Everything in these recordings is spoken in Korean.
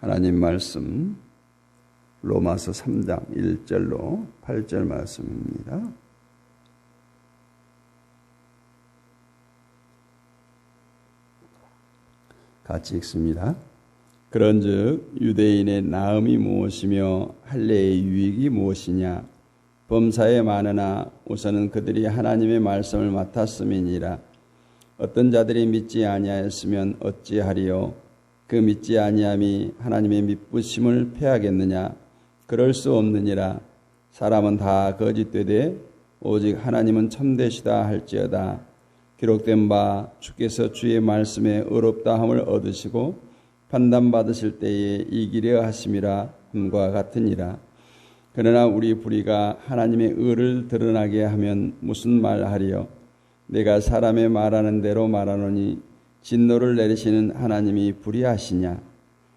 하나님 말씀 로마서 3장 1절로 8절 말씀입니다. 같이 읽습니다. 그런즉 유대인의 나음이 무엇이며 할례의 유익이 무엇이냐? 범사에 많으나 우선은 그들이 하나님의 말씀을 맡았음이니라. 어떤 자들이 믿지 아니하였으면 어찌하리요? 그 믿지 아니함이 하나님의 믿부심을 패하겠느냐? 그럴 수 없느니라. 사람은 다 거짓되되 오직 하나님은 참되시다 할지어다. 기록된 바 주께서 주의 말씀에 의롭다함을 얻으시고 판단받으실 때에 이기려 하심이라 함과 같으니라. 그러나 우리 불의가 하나님의 의를 드러나게 하면 무슨 말하리요? 내가 사람의 말하는 대로 말하노니 진노를 내리시는 하나님이 불의하시냐?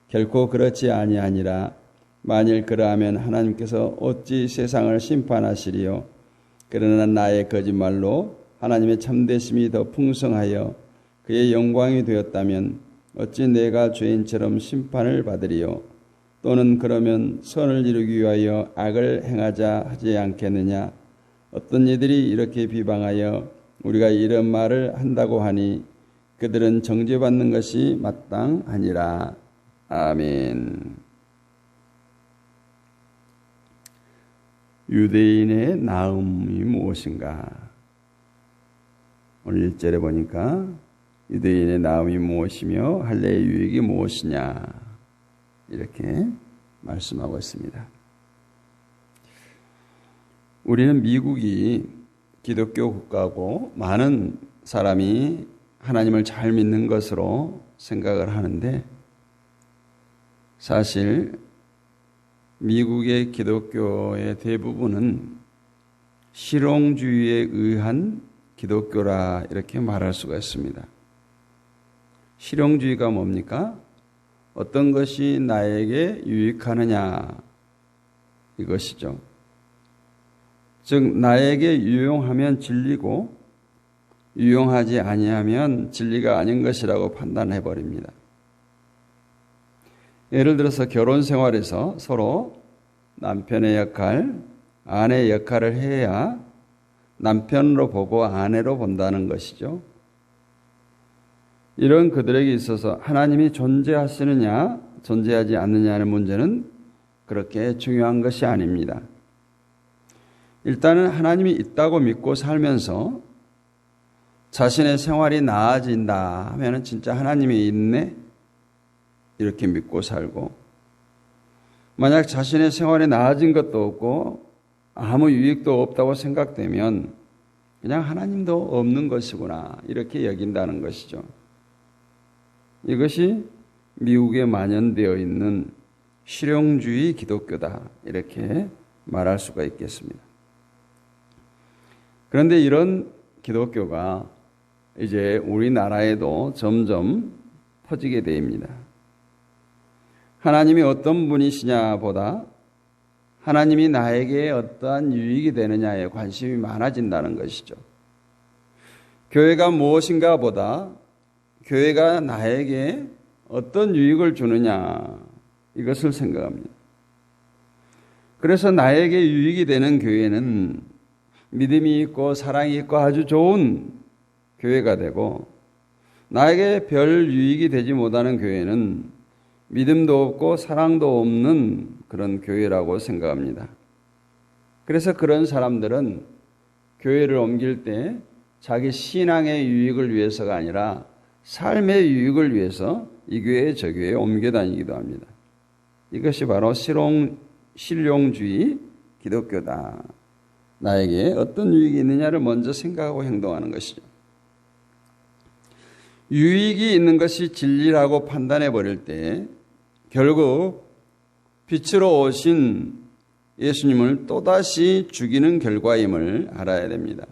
결코 그렇지 아니하니라. 만일 그러하면 하나님께서 어찌 세상을 심판하시리요? 그러나 나의 거짓말로 하나님의 참되심이 더 풍성하여 그의 영광이 되었다면 어찌 내가 죄인처럼 심판을 받으리요? 또는 그러면 선을 이루기 위하여 악을 행하자 하지 않겠느냐? 어떤 이들이 이렇게 비방하여 우리가 이런 말을 한다고 하니 그들은 정죄받는 것이 마땅하니라. 아멘. 유대인의 나음이 무엇인가? 오늘 1절에 보니까 유대인의 나음이 무엇이며 할례의 유익이 무엇이냐 이렇게 말씀하고 있습니다. 우리는 미국이 기독교 국가고 많은 사람이 하나님을 잘 믿는 것으로 생각을 하는데 사실 미국의 기독교의 대부분은 실용주의에 의한 기독교라 이렇게 말할 수가 있습니다. 실용주의가 뭡니까? 어떤 것이 나에게 유익하느냐 이것이죠. 즉 나에게 유용하면 진리고 유용하지 아니하면 진리가 아닌 것이라고 판단해 버립니다. 예를 들어서 결혼 생활에서 서로 남편의 역할, 아내의 역할을 해야 남편으로 보고 아내로 본다는 것이죠. 이런 그들에게 있어서 하나님이 존재하시느냐 존재하지 않느냐는 문제는 그렇게 중요한 것이 아닙니다. 일단은 하나님이 있다고 믿고 살면서 자신의 생활이 나아진다 하면 진짜 하나님이 있네 이렇게 믿고 살고, 만약 자신의 생활이 나아진 것도 없고 아무 유익도 없다고 생각되면 그냥 하나님도 없는 것이구나 이렇게 여긴다는 것이죠. 이것이 미국에 만연되어 있는 실용주의 기독교다 이렇게 말할 수가 있겠습니다. 그런데 이런 기독교가 이제 우리나라에도 점점 퍼지게 됩니다. 하나님이 어떤 분이시냐 보다 하나님이 나에게 어떠한 유익이 되느냐에 관심이 많아진다는 것이죠. 교회가 무엇인가 보다 교회가 나에게 어떤 유익을 주느냐 이것을 생각합니다. 그래서 나에게 유익이 되는 교회는 믿음이 있고 사랑이 있고 아주 좋은 교회가 되고, 나에게 별 유익이 되지 못하는 교회는 믿음도 없고 사랑도 없는 그런 교회라고 생각합니다. 그래서 그런 사람들은 교회를 옮길 때 자기 신앙의 유익을 위해서가 아니라 삶의 유익을 위해서 이 교회 저 교회에 옮겨 다니기도 합니다. 이것이 바로 실용주의 기독교다. 나에게 어떤 유익이 있느냐를 먼저 생각하고 행동하는 것이죠. 유익이 있는 것이 진리라고 판단해 버릴 때 결국 빛으로 오신 예수님을 또다시 죽이는 결과임을 알아야 됩니다.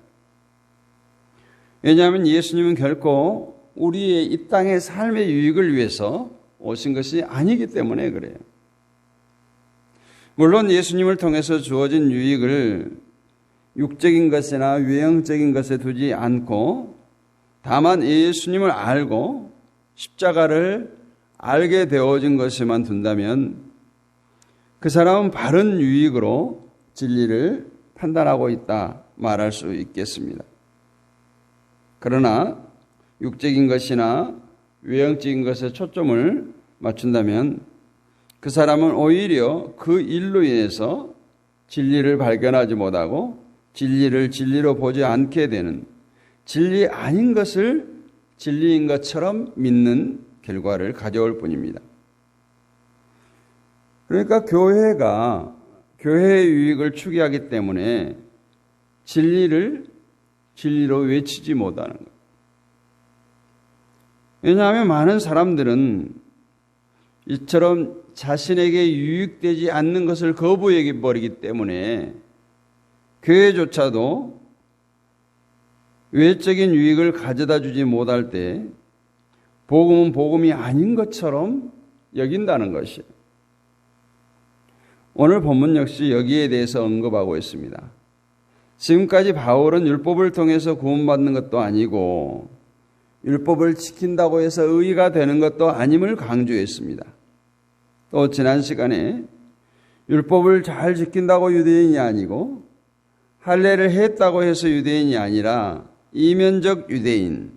왜냐하면 예수님은 결코 우리의 이 땅의 삶의 유익을 위해서 오신 것이 아니기 때문에 그래요. 물론 예수님을 통해서 주어진 유익을 육적인 것이나 외형적인 것에 두지 않고 다만 예수님을 알고 십자가를 알게 되어진 것에만 둔다면 그 사람은 바른 유익으로 진리를 판단하고 있다 말할 수 있겠습니다. 그러나 육적인 것이나 외형적인 것에 초점을 맞춘다면 그 사람은 오히려 그 일로 인해서 진리를 발견하지 못하고 진리를 진리로 보지 않게 되는, 진리 아닌 것을 진리인 것처럼 믿는 결과를 가져올 뿐입니다. 그러니까 교회가 교회의 유익을 추구하기 때문에 진리를 진리로 외치지 못하는 것. 왜냐하면 많은 사람들은 이처럼 자신에게 유익되지 않는 것을 거부해 버리기 때문에 교회조차도 외적인 유익을 가져다 주지 못할 때 복음은 복음이 아닌 것처럼 여긴다는 것이에요. 오늘 본문 역시 여기에 대해서 언급하고 있습니다. 지금까지 바울은 율법을 통해서 구원받는 것도 아니고 율법을 지킨다고 해서 의가 되는 것도 아님을 강조했습니다. 또 지난 시간에 율법을 잘 지킨다고 유대인이 아니고 할례를 했다고 해서 유대인이 아니라 이면적 유대인,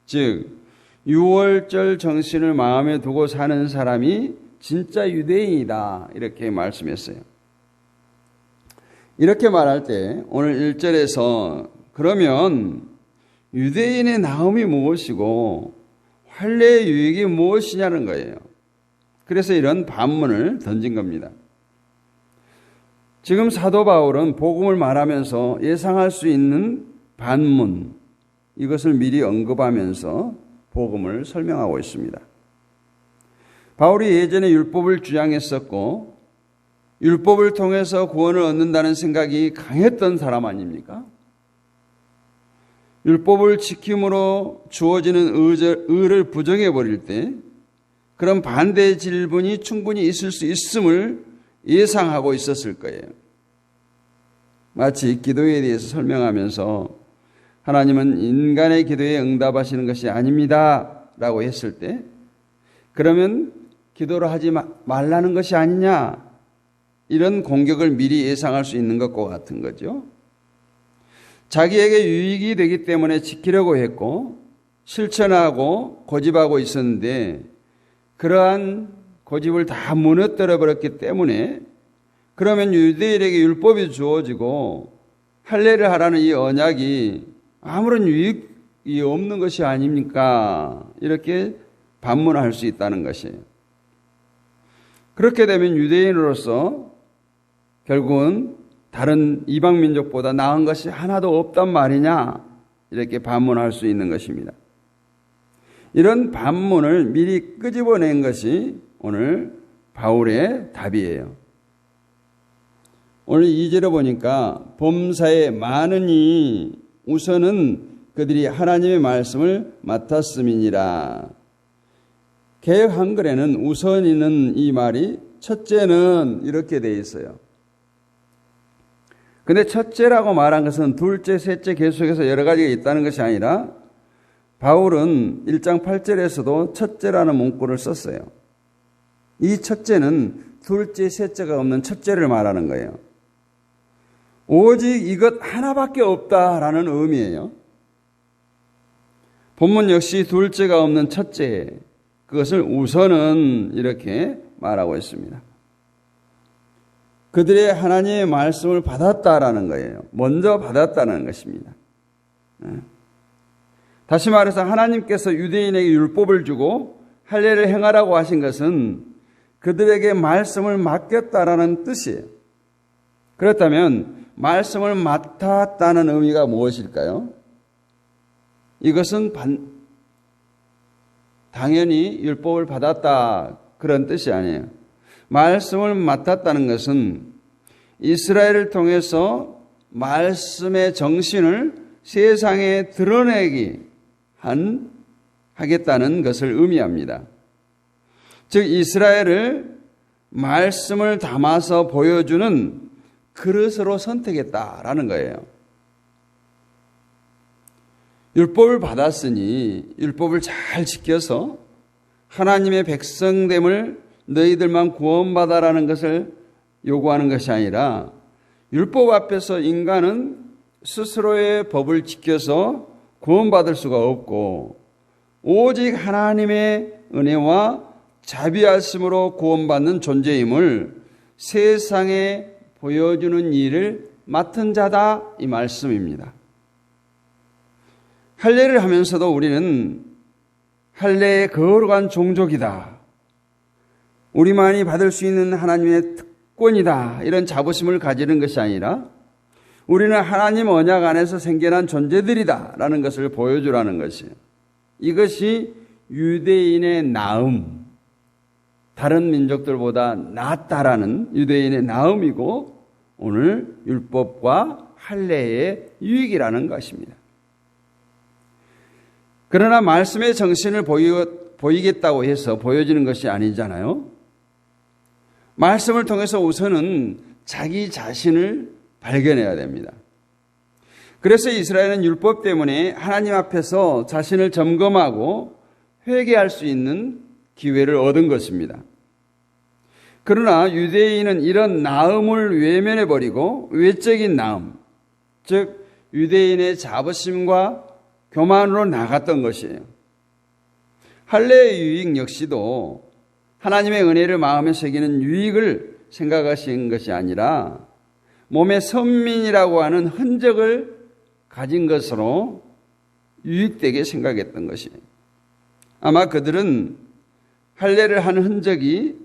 즉 유월절 정신을 마음에 두고 사는 사람이 진짜 유대인이다 이렇게 말씀했어요. 이렇게 말할 때 오늘 1절에서 그러면 유대인의 나음이 무엇이고 할례의 유익이 무엇이냐는 거예요. 그래서 이런 반문을 던진 겁니다. 지금 사도 바울은 복음을 말하면서 예상할 수 있는 반문, 이것을 미리 언급하면서 복음을 설명하고 있습니다. 바울이 예전에 율법을 주장했었고 율법을 통해서 구원을 얻는다는 생각이 강했던 사람 아닙니까? 율법을 지킴으로 주어지는 의를 부정해버릴 때 그런 반대의 질문이 충분히 있을 수 있음을 예상하고 있었을 거예요. 마치 기도에 대해서 설명하면서 하나님은 인간의 기도에 응답하시는 것이 아닙니다 라고 했을 때 그러면 기도를 하지 말라는 것이 아니냐, 이런 공격을 미리 예상할 수 있는 것과 같은 거죠. 자기에게 유익이 되기 때문에 지키려고 했고 실천하고 고집하고 있었는데 그러한 고집을 다 무너뜨려 버렸기 때문에 그러면 유대인에게 율법이 주어지고 할례를 하라는 이 언약이 아무런 유익이 없는 것이 아닙니까? 이렇게 반문할 수 있다는 것이에요. 그렇게 되면 유대인으로서 결국은 다른 이방 민족보다 나은 것이 하나도 없단 말이냐, 이렇게 반문할 수 있는 것입니다. 이런 반문을 미리 끄집어낸 것이 오늘 바울의 답이에요. 오늘 2절에 보니까 범사에 많으니 우선은 그들이 하나님의 말씀을 맡았음이니라. 개역 한글에는 우선이는 이 말이 첫째는 이렇게 되어 있어요. 근데 첫째라고 말한 것은 둘째, 셋째 계속해서 여러 가지가 있다는 것이 아니라 바울은 1장 8절에서도 첫째라는 문구를 썼어요. 이 첫째는 둘째, 셋째가 없는 첫째를 말하는 거예요. 오직 이것 하나밖에 없다라는 의미예요. 본문 역시 둘째가 없는 첫째, 그것을 우선은 이렇게 말하고 있습니다. 그들의 하나님의 말씀을 받았다라는 거예요. 먼저 받았다는 것입니다. 다시 말해서 하나님께서 유대인에게 율법을 주고 할례를 행하라고 하신 것은 그들에게 말씀을 맡겼다라는 뜻이에요. 그렇다면 말씀을 맡았다는 의미가 무엇일까요? 이것은 당연히 율법을 받았다 그런 뜻이 아니에요. 말씀을 맡았다는 것은 이스라엘을 통해서 말씀의 정신을 세상에 드러내기 하겠다는 것을 의미합니다. 즉 이스라엘을 말씀을 담아서 보여주는 그릇으로 선택했다라는 거예요. 율법을 받았으니 율법을 잘 지켜서 하나님의 백성됨을 너희들만 구원받아라는 것을 요구하는 것이 아니라 율법 앞에서 인간은 스스로의 법을 지켜서 구원받을 수가 없고 오직 하나님의 은혜와 자비하심으로 구원받는 존재임을 세상에 보여주는 일을 맡은 자다 이 말씀입니다. 할례를 하면서도 우리는 할례의 거룩한 종족이다. 우리만이 받을 수 있는 하나님의 특권이다. 이런 자부심을 가지는 것이 아니라 우리는 하나님 언약 안에서 생겨난 존재들이다. 라는 것을 보여주라는 것이에요. 이것이 유대인의 나음, 다른 민족들보다 낫다라는 유대인의 나음이고 오늘 율법과 할례의 유익이라는 것입니다. 그러나 말씀의 정신을 보이겠다고 해서 보여지는 것이 아니잖아요. 말씀을 통해서 우선은 자기 자신을 발견해야 됩니다. 그래서 이스라엘은 율법 때문에 하나님 앞에서 자신을 점검하고 회개할 수 있는 기회를 얻은 것입니다. 그러나 유대인은 이런 나음을 외면해버리고 외적인 나음, 즉 유대인의 자부심과 교만으로 나갔던 것이에요. 할례의 유익 역시도 하나님의 은혜를 마음에 새기는 유익을 생각하신 것이 아니라 몸의 선민이라고 하는 흔적을 가진 것으로 유익되게 생각했던 것이에요. 아마 그들은 할례를 한 흔적이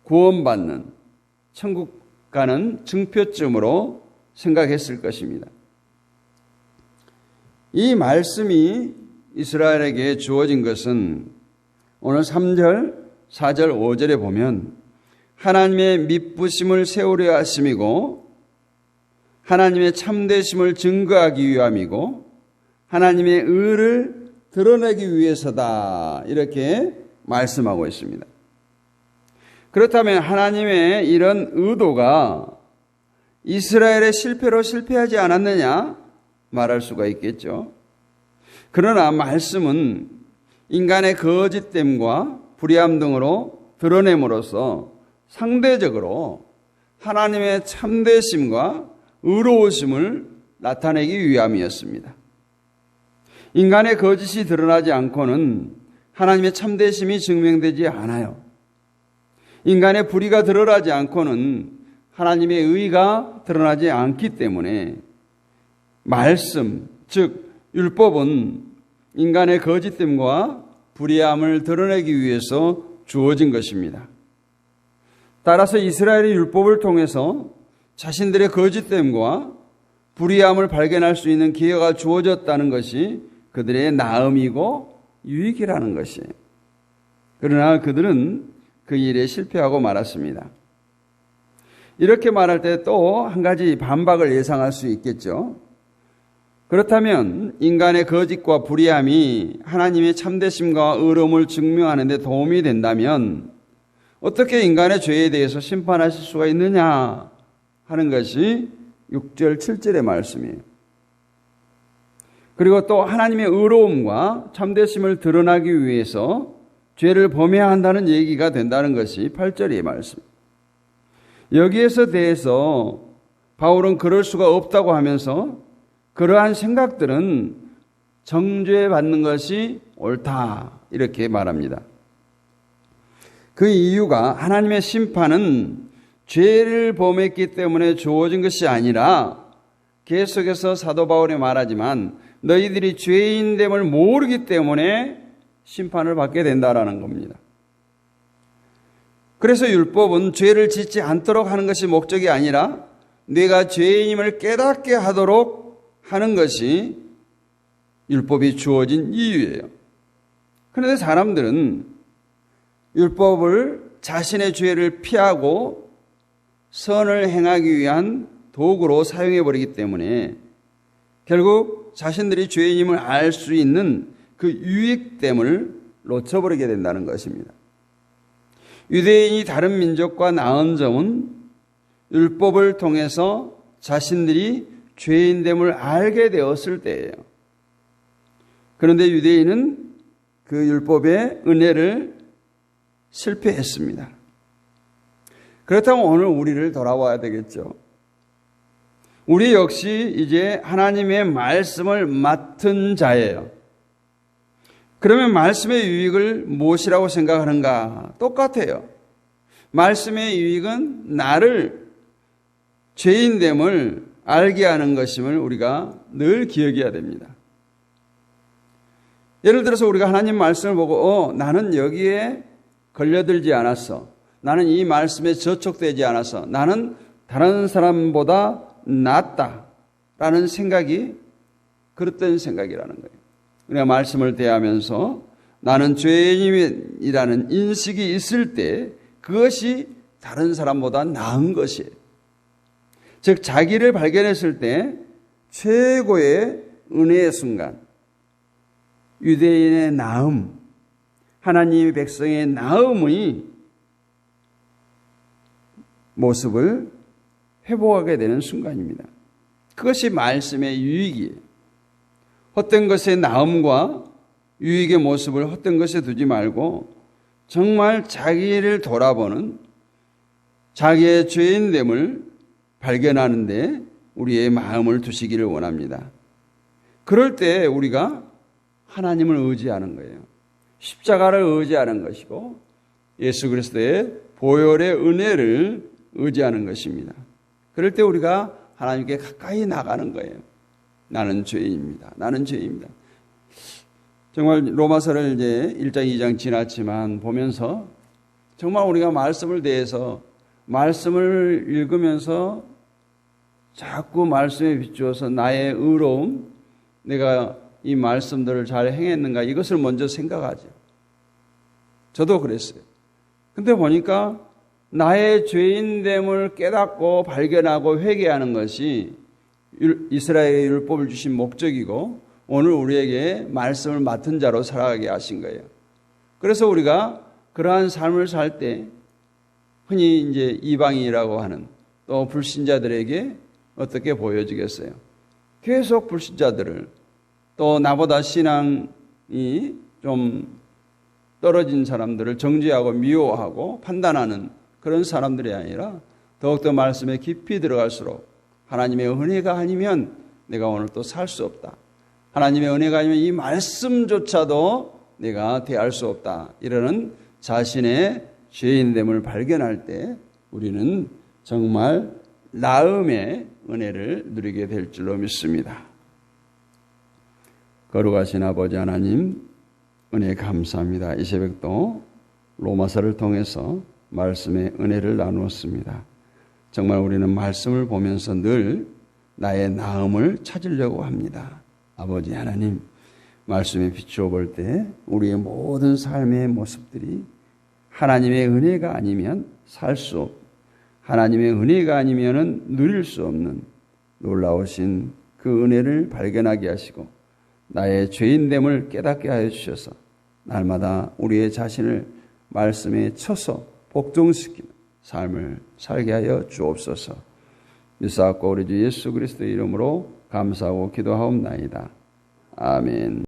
구원받는 천국 가는 증표점으로 생각했을 것입니다. 이 말씀이 이스라엘에게 주어진 것은 오늘 3절, 4절, 5절에 보면 하나님의 미쁘심을 세우려 하심이고 하나님의 참되심을 증거하기 위함이고 하나님의 의를 드러내기 위해서다 이렇게 말씀하고 있습니다. 그렇다면 하나님의 이런 의도가 이스라엘의 실패로 실패하지 않았느냐 말할 수가 있겠죠. 그러나 말씀은 인간의 거짓됨과 불의함 등으로 드러냄으로써 상대적으로 하나님의 참되심과 의로우심을 나타내기 위함이었습니다. 인간의 거짓이 드러나지 않고는 하나님의 참되심이 증명되지 않아요. 인간의 불의가 드러나지 않고는 하나님의 의가 드러나지 않기 때문에 말씀, 즉 율법은 인간의 거짓됨과 불의함을 드러내기 위해서 주어진 것입니다. 따라서 이스라엘의 율법을 통해서 자신들의 거짓됨과 불의함을 발견할 수 있는 기회가 주어졌다는 것이 그들의 나음이고 유익이라는 것이에요. 그러나 그들은 그 일에 실패하고 말았습니다. 이렇게 말할 때 또 한 가지 반박을 예상할 수 있겠죠. 그렇다면 인간의 거짓과 불의함이 하나님의 참되심과 의로움을 증명하는 데 도움이 된다면 어떻게 인간의 죄에 대해서 심판하실 수가 있느냐 하는 것이 6절, 7절의 말씀이에요. 그리고 또 하나님의 의로움과 참되심을 드러나기 위해서 죄를 범해야 한다는 얘기가 된다는 것이 8절의 말씀. 여기에서 대해서 바울은 그럴 수가 없다고 하면서 그러한 생각들은 정죄받는 것이 옳다 이렇게 말합니다. 그 이유가 하나님의 심판은 죄를 범했기 때문에 주어진 것이 아니라 계속해서 사도 바울이 말하지만 너희들이 죄인됨을 모르기 때문에 심판을 받게 된다라는 겁니다. 그래서 율법은 죄를 짓지 않도록 하는 것이 목적이 아니라 내가 죄인임을 깨닫게 하도록 하는 것이 율법이 주어진 이유예요. 그런데 사람들은 율법을 자신의 죄를 피하고 선을 행하기 위한 도구로 사용해버리기 때문에 결국 자신들이 죄인임을 알 수 있는 그 유익됨을 놓쳐버리게 된다는 것입니다. 유대인이 다른 민족과 나은 점은 율법을 통해서 자신들이 죄인됨을 알게 되었을 때예요. 그런데 유대인은 그 율법의 은혜를 실패했습니다. 그렇다면 오늘 우리를 돌아와야 되겠죠. 우리 역시 이제 하나님의 말씀을 맡은 자예요. 그러면 말씀의 유익을 무엇이라고 생각하는가? 똑같아요. 말씀의 유익은 나를 죄인됨을 알게 하는 것임을 우리가 늘 기억해야 됩니다. 예를 들어서 우리가 하나님 말씀을 보고 나는 여기에 걸려들지 않았어. 나는 이 말씀에 저촉되지 않아서 나는 다른 사람보다 낫다라는 생각이 그릇된 생각이라는 거예요. 우리가 말씀을 대하면서 나는 죄인이라는 인식이 있을 때 그것이 다른 사람보다 나은 것이에요. 즉 자기를 발견했을 때 최고의 은혜의 순간, 유대인의 나음, 하나님의 백성의 나음의 모습을 회복하게 되는 순간입니다. 그것이 말씀의 유익이에요. 헛된 것의 나음과 유익의 모습을 헛된 것에 두지 말고 정말 자기를 돌아보는 자기의 죄인됨을 발견하는 데 우리의 마음을 두시기를 원합니다. 그럴 때 우리가 하나님을 의지하는 거예요. 십자가를 의지하는 것이고 예수 그리스도의 보혈의 은혜를 의지하는 것입니다. 그럴 때 우리가 하나님께 가까이 나가는 거예요. 나는 죄인입니다. 나는 죄인입니다. 정말 로마서를 이제 1장, 2장 지났지만 보면서 정말 우리가 말씀을 대해서 말씀을 읽으면서 자꾸 말씀에 비추어서 나의 의로움, 내가 이 말씀들을 잘 행했는가 이것을 먼저 생각하죠. 저도 그랬어요. 근데 보니까 나의 죄인됨을 깨닫고 발견하고 회개하는 것이 이스라엘의 율법을 주신 목적이고 오늘 우리에게 말씀을 맡은 자로 살아가게 하신 거예요. 그래서 우리가 그러한 삶을 살 때 흔히 이제 이방인이라고 하는 또 불신자들에게 어떻게 보여지겠어요? 계속 불신자들을 또 나보다 신앙이 좀 떨어진 사람들을 정죄하고 미워하고 판단하는 그런 사람들이 아니라 더욱더 말씀에 깊이 들어갈수록 하나님의 은혜가 아니면 내가 오늘 또 살 수 없다. 하나님의 은혜가 아니면 이 말씀조차도 내가 대할 수 없다. 이러는 자신의 죄인됨을 발견할 때 우리는 정말 나음의 은혜를 누리게 될 줄로 믿습니다. 거룩하신 아버지 하나님, 은혜 감사합니다. 이 새벽도 로마서를 통해서 말씀의 은혜를 나누었습니다. 정말 우리는 말씀을 보면서 늘 나의 나음을 찾으려고 합니다. 아버지 하나님, 말씀에 비추어 볼 때 우리의 모든 삶의 모습들이 하나님의 은혜가 아니면 살 수 없고 하나님의 은혜가 아니면 누릴 수 없는 놀라우신 그 은혜를 발견하게 하시고 나의 죄인됨을 깨닫게 하여 주셔서 날마다 우리의 자신을 말씀에 쳐서 복종시키는 삶을 살게 하여 주옵소서. 믿사옵고 우리 주 예수 그리스도의 이름으로 감사하고 기도하옵나이다. 아멘.